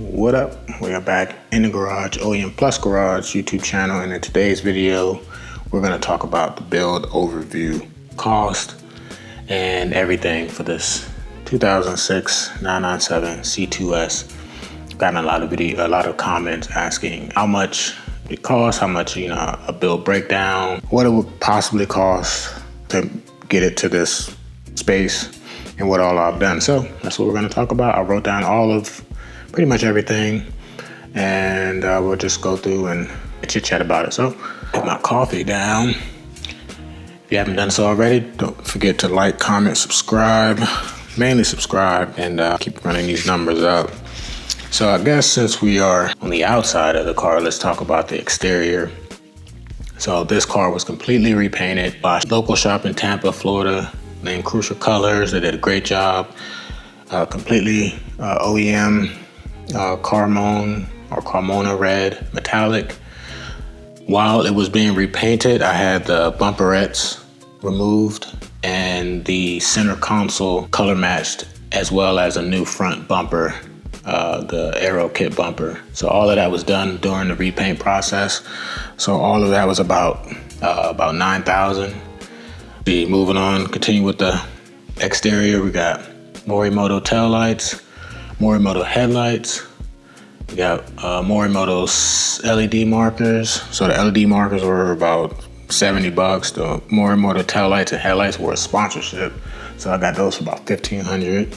What up? We are back in the garage, OEM+ Garage YouTube channel, and in today's video, we're going to talk about the build overview, cost, and everything for this 2006 997 C2S. Gotten a lot of comments asking how much it costs, how much a build breakdown, what it would possibly cost to get it to this space, and what all I've done. So that's what we're going to talk about. I wrote down all of pretty much everything, and we'll just go through and chit chat about it. So put my coffee down. If you haven't done so already, don't forget to like, comment, subscribe, mainly subscribe, and keep running these numbers up. So I guess since we are on the outside of the car, let's talk about the exterior. So this car was completely repainted by a local shop in Tampa, Florida, named Crucial Colors. They did a great job. Completely OEM Carmona red metallic. While it was being repainted, I had the bumperettes removed and the center console color matched, as well as a new front bumper, the Aero kit bumper. So all of that was done during the repaint process. So all of that was about $9,000. Be moving on, continue with the exterior. We got Morimoto taillights, Morimoto headlights. We got Morimoto's LED markers. So the LED markers were about $70. The Morimoto taillights and headlights were a sponsorship, so I got those for about $1,500.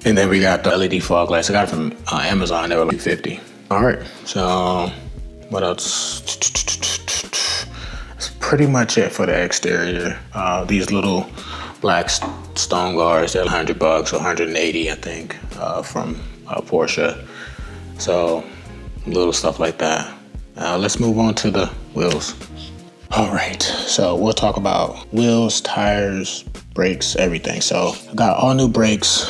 And then we got the LED fog lights. I got it from Amazon. They were like $50. All right. So what else? That's pretty much it for the exterior. These little black stone guards, they're $100 or $180, I think, from Porsche. So little stuff like that. Let's move on to the wheels. All right, so we'll talk about wheels, tires, brakes, everything. So I got all new brakes,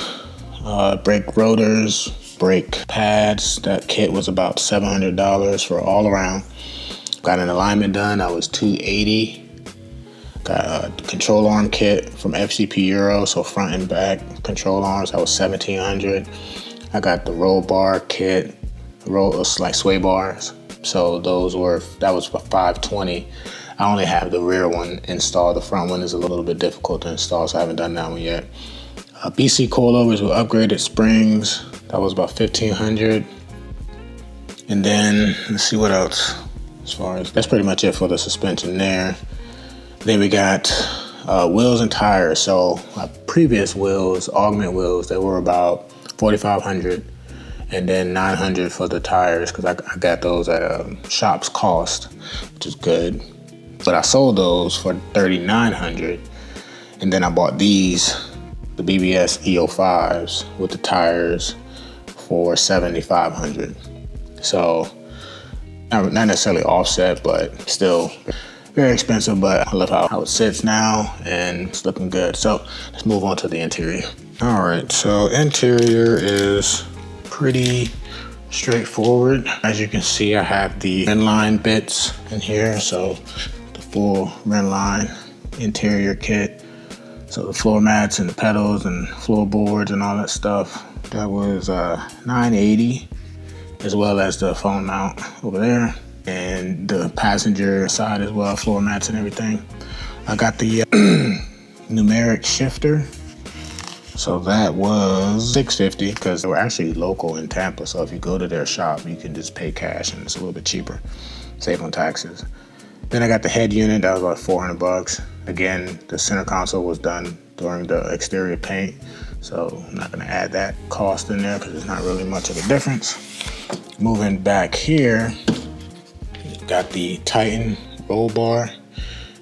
brake rotors, brake pads. That kit was about $700 for all around. Got an alignment done. That was $280. Got a control arm kit from FCP Euro, so front and back control arms. That was $1,700. I got the roll bar kit, like sway bars. So that was for $520. I only have the rear one installed. The front one is a little bit difficult to install, so I haven't done that one yet. BC coilovers with upgraded springs. That was about $1,500. And then let's see what else. That's pretty much it for the suspension there. Then we got wheels and tires. So my previous wheels, augment wheels, they were about $4,500, and then $900 for the tires, because I got those at shop's cost, which is good. But I sold those for $3,900, and then I bought these, the BBS E05s with the tires, for $7,500. So not necessarily offset, but still very expensive. But I love how it sits now, and it's looking good. So let's move on to the interior. All right, so interior is pretty straightforward. As you can see, I have the inline bits in here. So the full Renline interior kit. So the floor mats and the pedals and floorboards and all that stuff. That was $980, as well as the phone mount over there, and the passenger side as well, floor mats and everything. I got the numeric shifter. So that was $650, because they were actually local in Tampa. So if you go to their shop, you can just pay cash, and it's a little bit cheaper, save on taxes. Then I got the head unit. That was about $400. Again, the center console was done during the exterior paint, so I'm not gonna add that cost in there because it's not really much of a difference. Moving back here, got the Titan roll bar.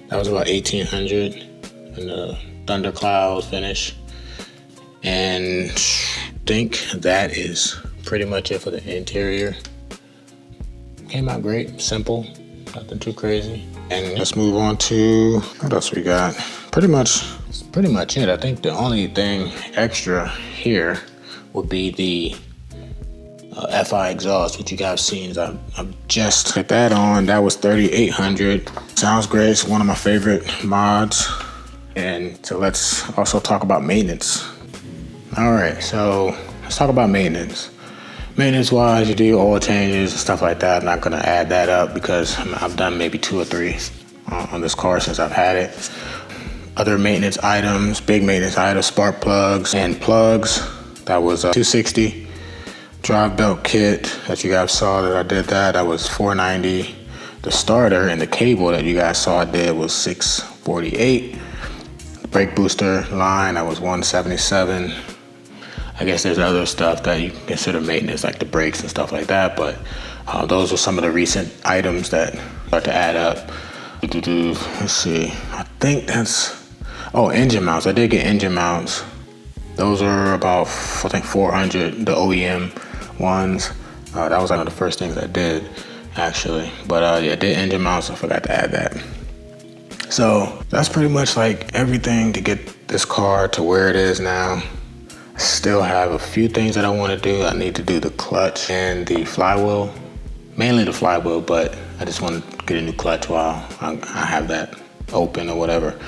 That was about $1,800 in the Thundercloud finish. And I think that is pretty much it for the interior. Came out great, simple, nothing too crazy. And let's move on to what else we got. Pretty much it. I think the only thing extra here would be the FI exhaust, which you guys seen. I'm just put that on. That was $3,800. Sounds great. It's one of my favorite mods. And so let's also talk about maintenance. All right, so let's talk about maintenance. Maintenance wise, you do your oil changes and stuff like that. I'm not gonna add that up because I've done maybe 2 or 3 on this car since I've had it. Other maintenance items, big maintenance items, spark plugs and plugs. That was $260. Drive belt kit that you guys saw that I did that was $490. The starter and the cable that you guys saw I did was $648. Brake booster line, that was $177. I guess there's other stuff that you can consider maintenance, like the brakes and stuff like that, but those are some of the recent items that start to add up. Let's see, I think that's, engine mounts. I did get engine mounts. Those are about, I think, $400, the OEM ones. That was one of the first things I did, actually. But yeah, I did engine mounts, I forgot to add that. So that's pretty much like everything to get this car to where it is now. I still have a few things that I want to do. I need to do the clutch and the flywheel, mainly the flywheel, but I just want to get a new clutch while I have that open or whatever.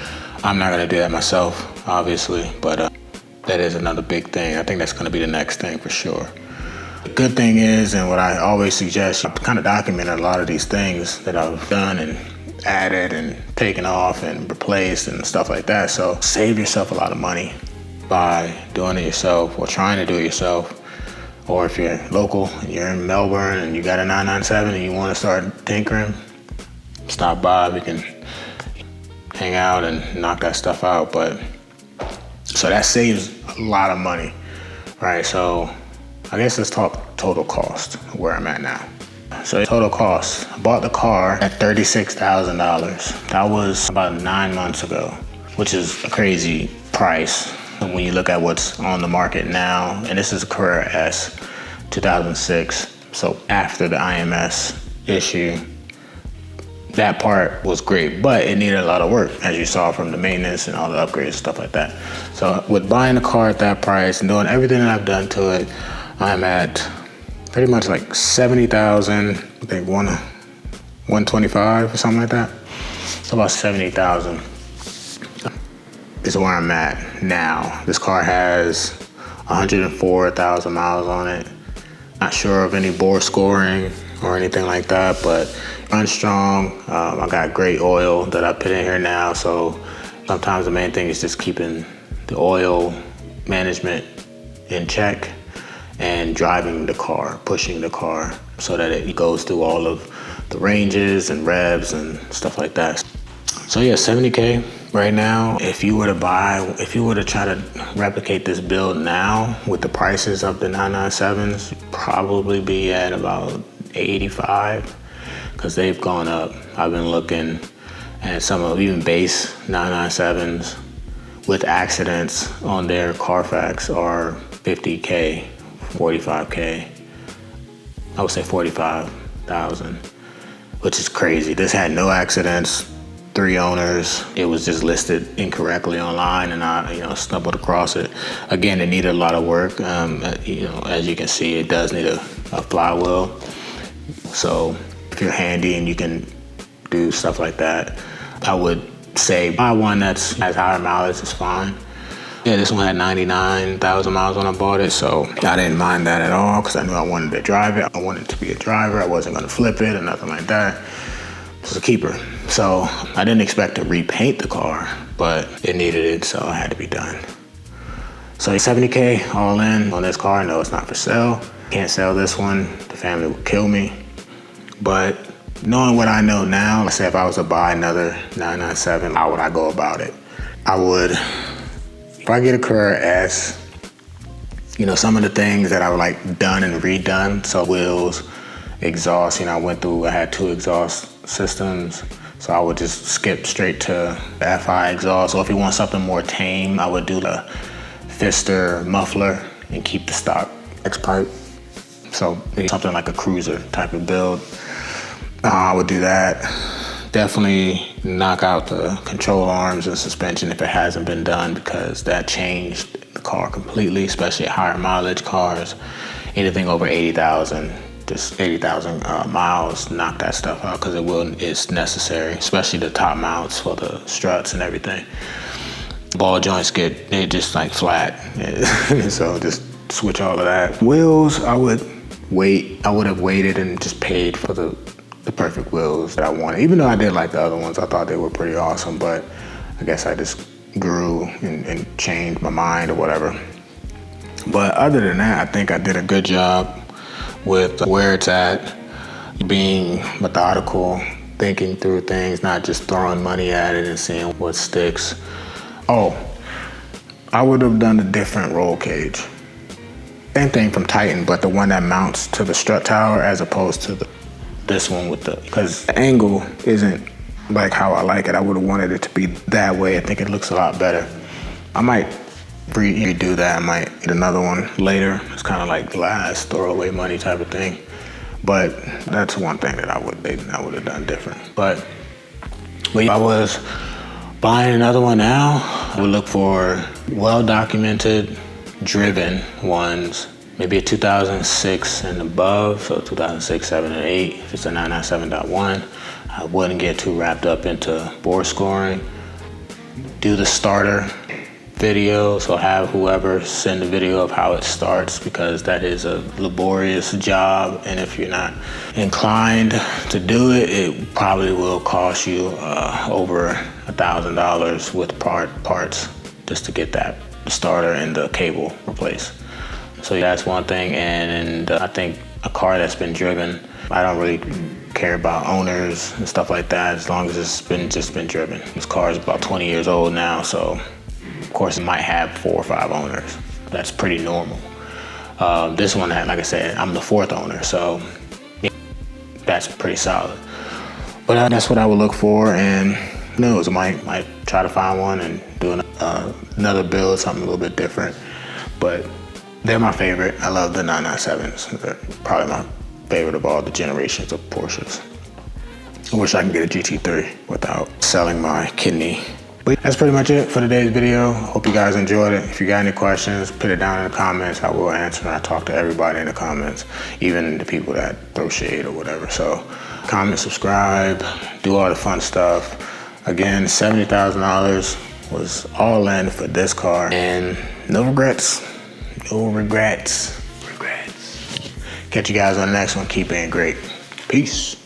I'm not going to do that myself, obviously, but that is another big thing. I think that's going to be the next thing for sure. The good thing is, and what I always suggest, I've kind of documented a lot of these things that I've done and added and taken off and replaced and stuff like that. So save yourself a lot of money by doing it yourself or trying to do it yourself. Or if you're local and you're in Melbourne and you got a 997 and you want to start tinkering, stop by. We can hang out and knock that stuff out. But so that saves a lot of money, right? So I guess let's talk total cost, where I'm at now. So total cost, I bought the car at $36,000. That was about 9 months ago, which is a crazy price when you look at what's on the market now. And this is a Carrera S, 2006. So after the IMS issue, that part was great, but it needed a lot of work, as you saw from the maintenance and all the upgrades and stuff like that. So with buying the car at that price and doing everything that I've done to it, I'm at pretty much like 70,000, I think 125 or something like that. It's about 70,000 is where I'm at now. This car has 104,000 miles on it. Not sure of any bore scoring or anything like that, but runs strong. I got great oil that I put in here now, so sometimes the main thing is just keeping the oil management in check and driving the car, pushing the car so that it goes through all of the ranges and revs and stuff like that. So yeah, 70K right now. If you were to try to replicate this build now with the prices of the 997s, you'd probably be at about 85 because they've gone up. I've been looking at some of even base 997s with accidents on their Carfax are 50K, 45K. I would say 45,000, which is crazy. This had no accidents, 3 owners. It was just listed incorrectly online, and I, stumbled across it. Again, it needed a lot of work. As you can see, it does need a flywheel. So if you're handy and you can do stuff like that, I would say buy one that has higher mileage is fine. Yeah, this one had 99,000 miles when I bought it, so I didn't mind that at all because I knew I wanted to drive it. I wanted to be a driver. I wasn't going to flip it or nothing like that. It was a keeper. So I didn't expect to repaint the car, but it needed it, so it had to be done. So 70K all in on this car. No, it's not for sale. Can't sell this one. The family would kill me. But knowing what I know now, let's say if I was to buy another 997, how would I go about it? I would, if I get a Carrera S, some of the things that I would like done and redone, so wheels, exhaust, I had 2 exhaust systems, so I would just skip straight to the FI exhaust. So if you want something more tame, I would do the Fister muffler and keep the stock X pipe. So maybe something like a cruiser type of build. I would do that. Definitely knock out the control arms and suspension if it hasn't been done, because that changed the car completely, especially higher mileage cars. Anything over 80,000, just 80,000 miles, knock that stuff out because it's necessary, especially the top mounts for the struts and everything. Ball joints they're just like flat. So just switch all of that. Wheels, I would I would have waited and just paid for the perfect wheels that I wanted. Even though I did like the other ones, I thought they were pretty awesome, but I guess I just grew and changed my mind or whatever. But other than that, I think I did a good job with where it's at, being methodical, thinking through things, not just throwing money at it and seeing what sticks. Oh, I would have done a different roll cage. Same thing from Titan, but the one that mounts to the strut tower as opposed to this one because the angle isn't like how I like it. I would have wanted it to be that way. I think it looks a lot better. I might redo that. I might get another one later. It's kind of like last throwaway money type of thing. But that's one thing that I would have done different. But if I was buying another one now, I would look for well-documented, driven ones, maybe a 2006 and above, so 2006, 7, and 8. If it's a 997.1, I wouldn't get too wrapped up into bore scoring. Do the starter video, so have whoever send a video of how it starts, because that is a laborious job, and if you're not inclined to do it, it probably will cost you over $1,000 with parts just to get that starter and the cable replaced. So that's one thing, and I think a car that's been driven, I don't really care about owners and stuff like that as long as it's just been driven. This car is about 20 years old now, so of course, it might have 4 or 5 owners. That's pretty normal. This one, like I said, I'm the 4th owner, so yeah, that's pretty solid. But that's what I would look for, and who knows, I might try to find one and do another build, something a little bit different. But they're my favorite. I love the 997s. They're probably my favorite of all the generations of Porsches. I wish I could get a GT3 without selling my kidney. But that's pretty much it for today's video. Hope you guys enjoyed it. If you got any questions, put it down in the comments. I will answer. I talk to everybody in the comments, even the people that throw shade or whatever. So comment, subscribe, do all the fun stuff. Again, $70,000 was all in for this car, and no regrets. No regrets. Catch you guys on the next one. Keep being great. Peace.